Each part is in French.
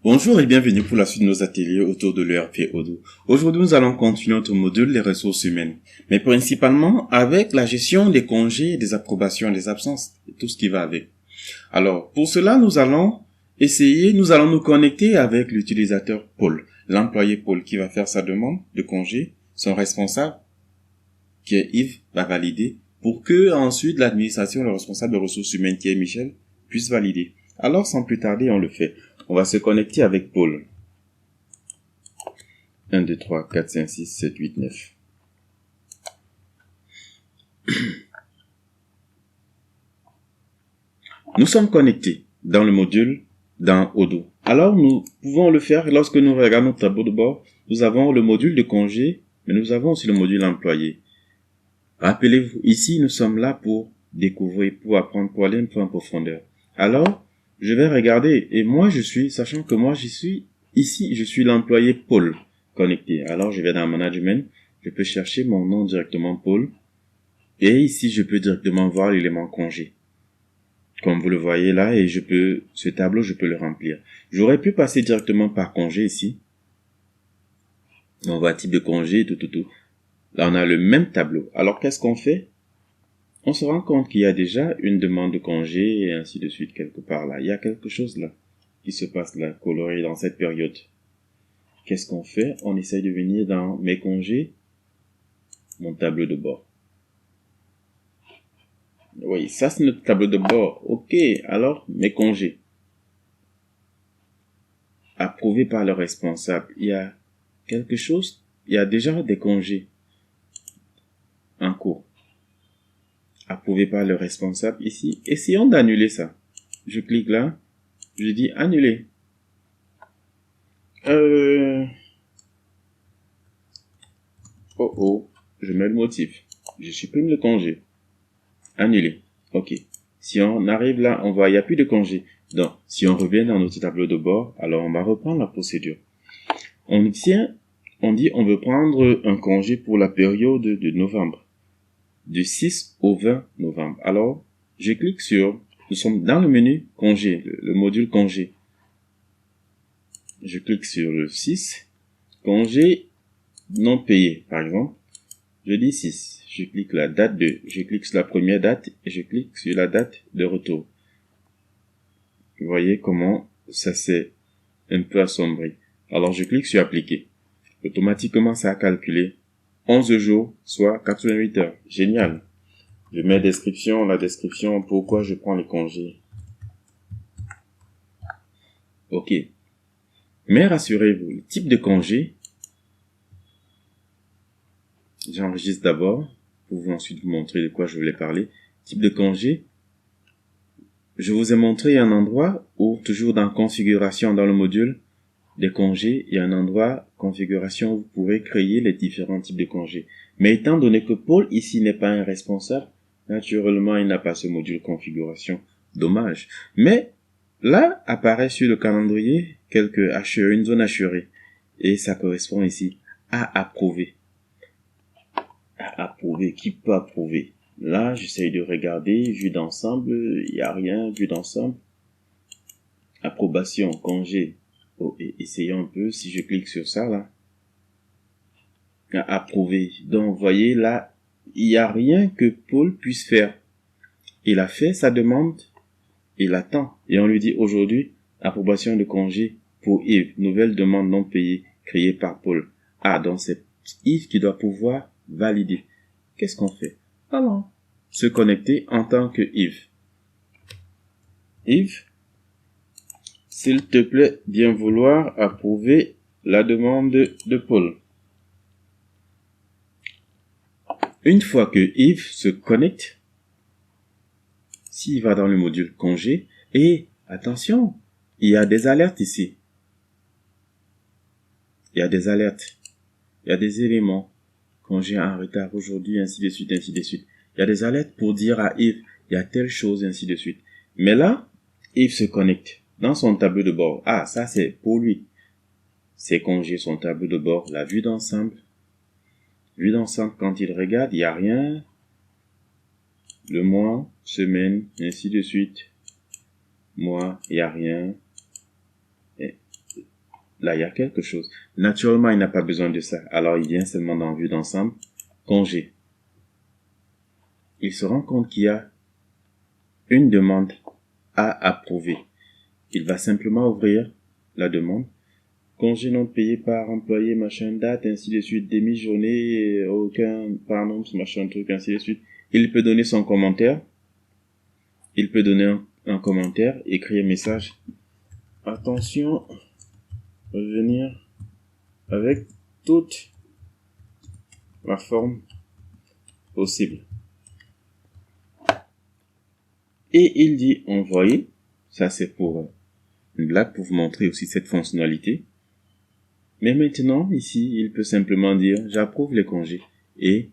Bonjour et bienvenue pour la suite de nos ateliers autour de l'ERP Odoo. Aujourd'hui, nous allons continuer notre module les ressources humaines, mais principalement avec la gestion des congés, des approbations, des absences et tout ce qui va avec. Alors, pour cela, nous allons nous connecter avec l'utilisateur Paul, l'employé Paul qui va faire sa demande de congé, son responsable, qui est Yves, va valider pour que ensuite l'administration, le responsable de ressources humaines qui est Michel, puisse valider. Alors, sans plus tarder, on le fait. On va se connecter avec Paul. 1, 2, 3, 4, 5, 6, 7, 8, 9. Nous sommes connectés dans le module dans Odoo. Alors, nous pouvons le faire lorsque nous regardons notre tableau de bord. Nous avons le module de congé, mais nous avons aussi le module employé. Rappelez-vous, ici, nous sommes là pour découvrir, pour apprendre, pour aller un peu en profondeur. Alors, je vais regarder, et moi, sachant que moi, ici, je suis l'employé Paul connecté. Alors, je vais dans Management, je peux chercher mon nom directement Paul, et ici, je peux directement voir l'élément congé. Comme vous le voyez là, et ce tableau, je peux le remplir. J'aurais pu passer directement par congé ici. On voit type de congé, tout. Là, on a le même tableau. Alors, qu'est-ce qu'on fait? On se rend compte qu'il y a déjà une demande de congé et ainsi de suite quelque part là. Il y a quelque chose là qui se passe là, coloré dans cette période. Qu'est-ce qu'on fait? On essaye de venir dans mes congés, mon tableau de bord. Oui, ça c'est notre tableau de bord. Ok, alors mes congés. Approuvé par le responsable. Il y a quelque chose, il y a déjà des congés en cours. Approuvé par le responsable ici. Essayons d'annuler ça. Je clique là. Je dis annuler. Je mets le motif. Je supprime le congé. Annuler. Ok. Si on arrive là, on voit, il n'y a plus de congé. Donc, si on revient dans notre tableau de bord, alors on va reprendre la procédure. On dit on veut prendre un congé pour la période de novembre. Du 6 au 20 novembre. Alors, je clique nous sommes dans le menu congé, le module congé. Je clique sur le 6, congé non payé, par exemple. Je dis 6. Je clique la date je clique sur la première date et je clique sur la date de retour. Vous voyez comment ça s'est un peu assombri. Alors je clique sur appliquer. Automatiquement ça a calculé 11 jours, soit 88 heures. Génial. Je mets la description, pourquoi je prends les congés. Ok. Mais rassurez-vous, le type de congé, j'enregistre d'abord pour vous ensuite vous montrer de quoi je voulais parler. Type de congé, je vous ai montré un endroit où, toujours dans configuration dans le module des congés, il y a un endroit configuration où vous pouvez créer les différents types de congés. Mais étant donné que Paul ici n'est pas un responsable, naturellement il n'a pas ce module configuration. Dommage. Mais là apparaît sur le calendrier une zone assurée. Et ça correspond ici à approuver. À approuver. Qui peut approuver? Là, j'essaye de regarder, vue d'ensemble, il n'y a rien, vue d'ensemble. Approbation, congé. Essayons un peu, si je clique sur ça, là. Approuver. Donc, vous voyez, là, il n'y a rien que Paul puisse faire. Il a fait sa demande, il attend. Et on lui dit aujourd'hui, approbation de congé pour Yves. Nouvelle demande non payée, créée par Paul. Ah, donc c'est Yves qui doit pouvoir valider. Qu'est-ce qu'on fait? Alors, se connecter en tant que Yves. Yves, s'il te plaît, bien vouloir approuver la demande de Paul. Une fois que Yves se connecte, s'il va dans le module congé, et attention, il y a des alertes ici. Il y a des alertes. Il y a des éléments. Congé en retard aujourd'hui, ainsi de suite, ainsi de suite. Il y a des alertes pour dire à Yves, il y a telle chose, ainsi de suite. Mais là, Yves se connecte dans son tableau de bord. Ah, ça c'est pour lui. Ses congés, son tableau de bord, la vue d'ensemble. Vue d'ensemble, quand il regarde, il n'y a rien. Le mois, semaine, ainsi de suite. Mois, il n'y a rien. Et là, il y a quelque chose. Naturellement, il n'a pas besoin de ça. Alors, il vient seulement dans vue d'ensemble, congé. Il se rend compte qu'il y a une demande à approuver. Il va simplement ouvrir la demande. Congé non payé par employé, machin, date, ainsi de suite, demi-journée, aucun, par nom, machin, truc, ainsi de suite. Il peut donner son commentaire. Il peut donner un commentaire, écrire un message. Attention, revenir avec toute la forme possible. Et il dit envoyer. Ça, c'est pour une blague, pour vous montrer aussi cette fonctionnalité. Mais maintenant, ici, il peut simplement dire j'approuve les congés. Et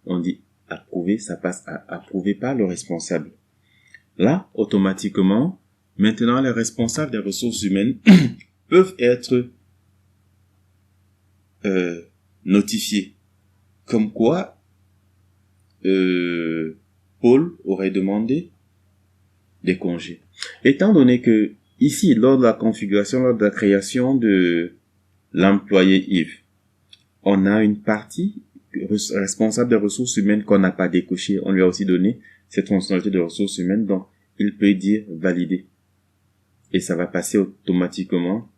on dit approuver, ça passe à approuver par le responsable. Là, automatiquement, maintenant, les responsables des ressources humaines peuvent être notifiés. Comme quoi, Paul aurait demandé des congés. Étant donné que ici, lors de la configuration, lors de la création de l'employé Yves, on a une partie responsable des ressources humaines qu'on n'a pas décoché. On lui a aussi donné cette fonctionnalité de ressources humaines, donc il peut dire valider. Et ça va passer automatiquement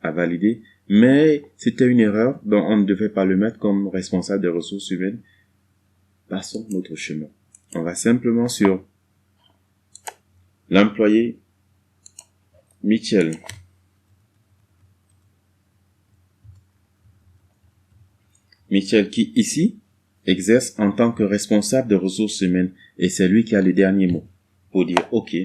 à valider. Mais c'était une erreur, donc on ne devait pas le mettre comme responsable des ressources humaines. Passons notre chemin. On va simplement sur l'employé Michel. Michel qui, ici, exerce en tant que responsable de ressources humaines. Et c'est lui qui a le dernier mot pour dire, OK,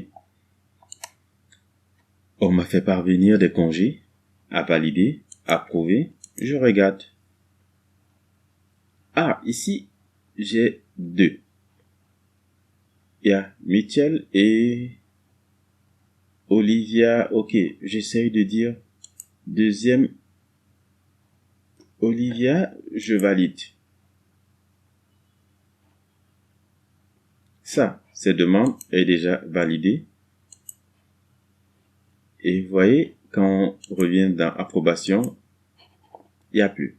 on m'a fait parvenir des congés à valider, approuver. Je regarde. Ah, ici, j'ai deux. Il y a Michel et Olivia. OK, j'essaye de dire deuxième. Olivia, je valide. Ça, cette demande est déjà validée. Et vous voyez, quand on revient dans approbation, il n'y a plus.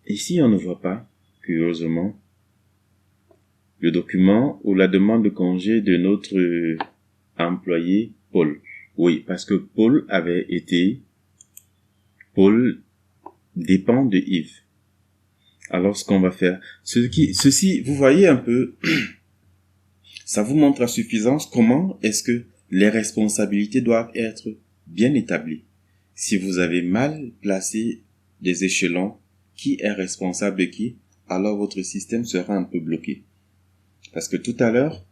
Ici, on ne voit pas, curieusement, le document ou la demande de congé de notre employé Paul. Oui, parce que Paul dépend de Yves. Alors, ce qu'on va faire, ceci, vous voyez un peu, ça vous montre à suffisance comment est-ce que les responsabilités doivent être bien établies. Si vous avez mal placé des échelons, qui est responsable de qui, alors votre système sera un peu bloqué. Parce que tout à l'heure,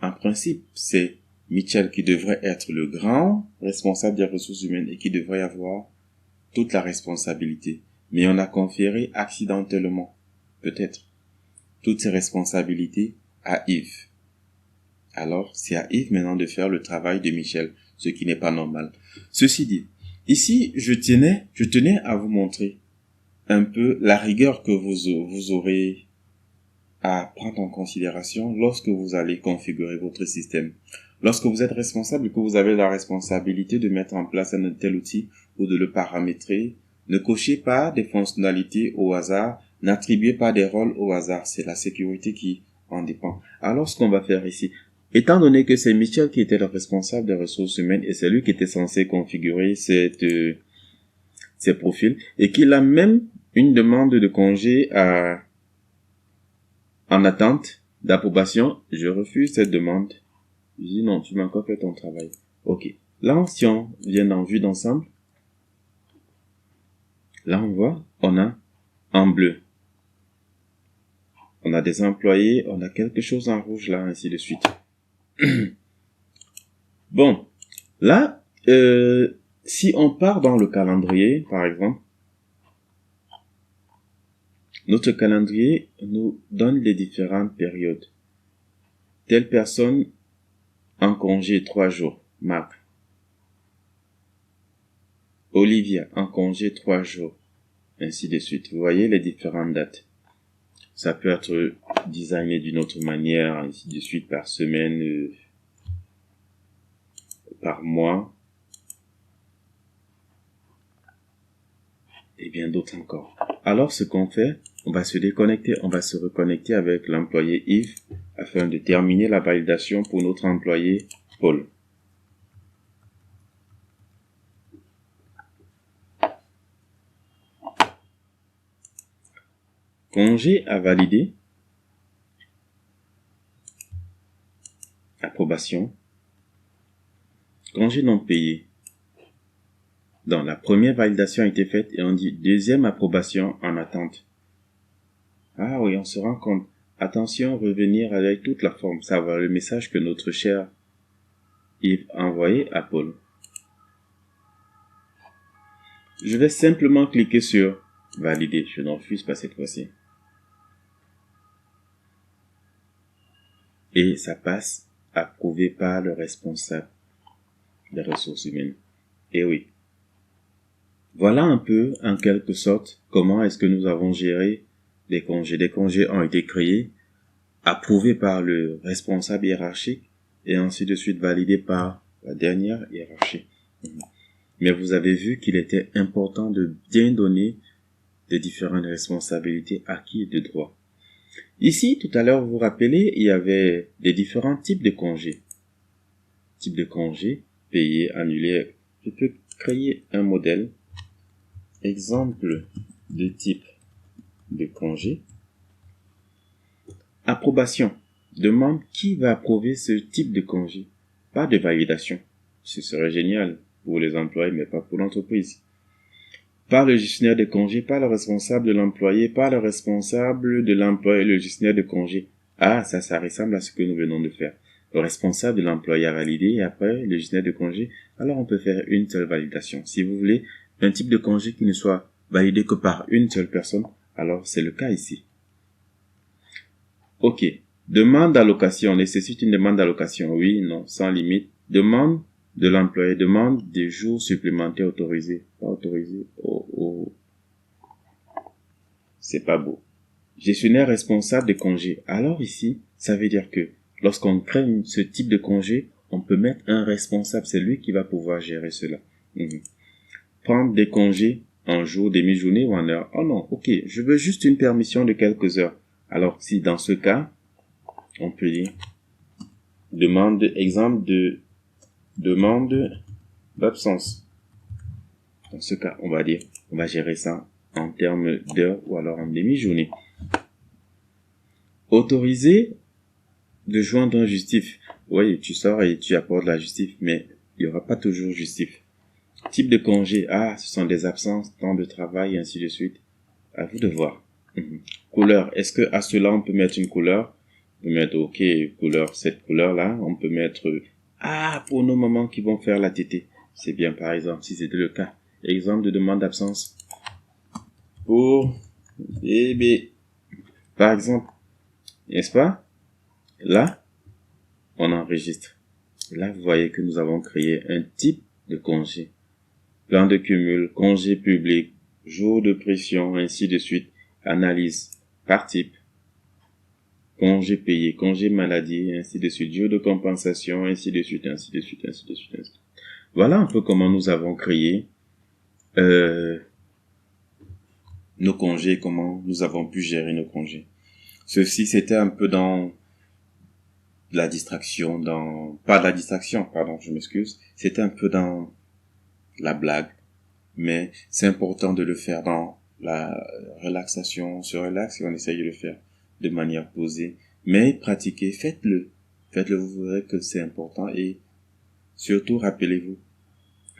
en principe, c'est Michel qui devrait être le grand responsable des ressources humaines et qui devrait avoir toute la responsabilité. Mais on a conféré accidentellement, peut-être, toutes ces responsabilités à Yves. Alors, c'est à Yves maintenant de faire le travail de Michel, ce qui n'est pas normal. Ceci dit, ici, je tenais à vous montrer un peu la rigueur que vous aurez à prendre en considération lorsque vous allez configurer votre système. Lorsque vous êtes responsable et que vous avez la responsabilité de mettre en place un tel outil ou de le paramétrer, ne cochez pas des fonctionnalités au hasard, n'attribuez pas des rôles au hasard. C'est la sécurité qui en dépend. Alors, ce qu'on va faire ici, étant donné que c'est Michel qui était le responsable des ressources humaines et c'est lui qui était censé configurer ces profils et qu'il a même une demande de congé en attente d'approbation, je refuse cette demande. Je dis non, tu m'as encore fait ton travail. OK. Là, si on vient dans vue d'ensemble, là on voit, on a en bleu. On a des employés, on a quelque chose en rouge là, ainsi de suite. Bon, là, si on part dans le calendrier, par exemple, notre calendrier nous donne les différentes périodes. Telle personne en congé 3 jours, Marc. Olivia en congé 3 jours, ainsi de suite. Vous voyez les différentes dates. Ça peut être designé d'une autre manière, ainsi de suite, par semaine, par mois, et bien d'autres encore. Alors, ce qu'on fait, on va se déconnecter, on va se reconnecter avec l'employé Yves afin de terminer la validation pour notre employé Paul. Congé à valider. Approbation. Congé non payé. Donc, la première validation a été faite et on dit deuxième approbation en attente. Ah oui, on se rend compte. Attention, revenir avec toute la forme, savoir le message que notre cher Yves a envoyé à Paul. Je vais simplement cliquer sur valider. Je ne refuse pas cette fois-ci. Et ça passe approuvé par le responsable des ressources humaines. Et oui. Voilà un peu, en quelque sorte, comment est-ce que nous avons géré les congés. Des congés ont été créés, approuvés par le responsable hiérarchique et ainsi de suite validés par la dernière hiérarchie. Mais vous avez vu qu'il était important de bien donner les différentes responsabilités acquises et de droits. Ici, tout à l'heure, vous vous rappelez, il y avait des différents types de congés. Type de congés, payés, annulés. Je peux créer un modèle. Exemple de type de congé. Approbation. Demande qui va approuver ce type de congé. Pas de validation. Ce serait génial pour les employés, mais pas pour l'entreprise. Par le gestionnaire de congé, par le responsable de l'employé, par le responsable de l'employé et le gestionnaire de congé. Ah, ça ressemble à ce que nous venons de faire. Le responsable de l'employé a validé et après, le gestionnaire de congé, alors on peut faire une seule validation. Si vous voulez un type de congé qui ne soit validé que par une seule personne, alors c'est le cas ici. Ok. Demande d'allocation. Nécessite une demande d'allocation. Oui, non, sans limite. Demande de l'employé. Demande des jours supplémentaires autorisés. Pas autorisés. Oh. C'est pas beau. Gestionnaire responsable de congé. Alors ici, ça veut dire que lorsqu'on crée ce type de congé, on peut mettre un responsable. C'est lui qui va pouvoir gérer cela. Prendre des congés en jour, demi-journée ou en heure. Oh non, ok. Je veux juste une permission de quelques heures. Alors si dans ce cas, on peut dire exemple de demande d'absence. Dans ce cas, on va gérer ça en termes d'heures ou alors en demi-journée. Autoriser de joindre un justif. Oui, tu sors et tu apportes la justif, mais il n'y aura pas toujours justif. Type de congé. Ah, ce sont des absences, temps de travail, et ainsi de suite. À vous de voir. Couleur. Est-ce que à cela on peut mettre une couleur? On peut mettre OK, couleur, cette couleur-là. On peut mettre pour nos mamans qui vont faire la tétée. C'est bien par exemple, si c'était le cas. Exemple de demande d'absence pour bébé. Par exemple, n'est-ce pas? Là, on enregistre. Là, vous voyez que nous avons créé un type de congé. Plan de cumul, congé public, jour de pression, ainsi de suite. Analyse par type. Congé payé, congé maladie, ainsi de suite. Jour de compensation, ainsi de suite, ainsi de suite, ainsi de suite, ainsi de suite. Voilà un peu comment nous avons créé nos congés, comment nous avons pu gérer nos congés. Ceci, c'était un peu dans la distraction, pas de la distraction, pardon, je m'excuse. C'était un peu dans la blague, mais c'est important de le faire dans la relaxation. On se relaxe et on essaye de le faire de manière posée. Mais pratiquez, faites-le. Faites-le, vous verrez que c'est important et surtout, rappelez-vous,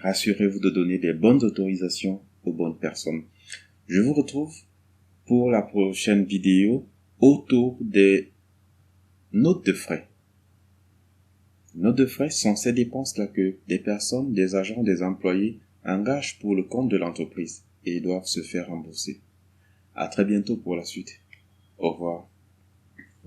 rassurez-vous de donner des bonnes autorisations aux bonnes personnes. Je vous retrouve pour la prochaine vidéo autour des notes de frais. Notes de frais sont ces dépenses-là que des personnes, des agents, des employés engagent pour le compte de l'entreprise et doivent se faire rembourser. À très bientôt pour la suite. Au revoir.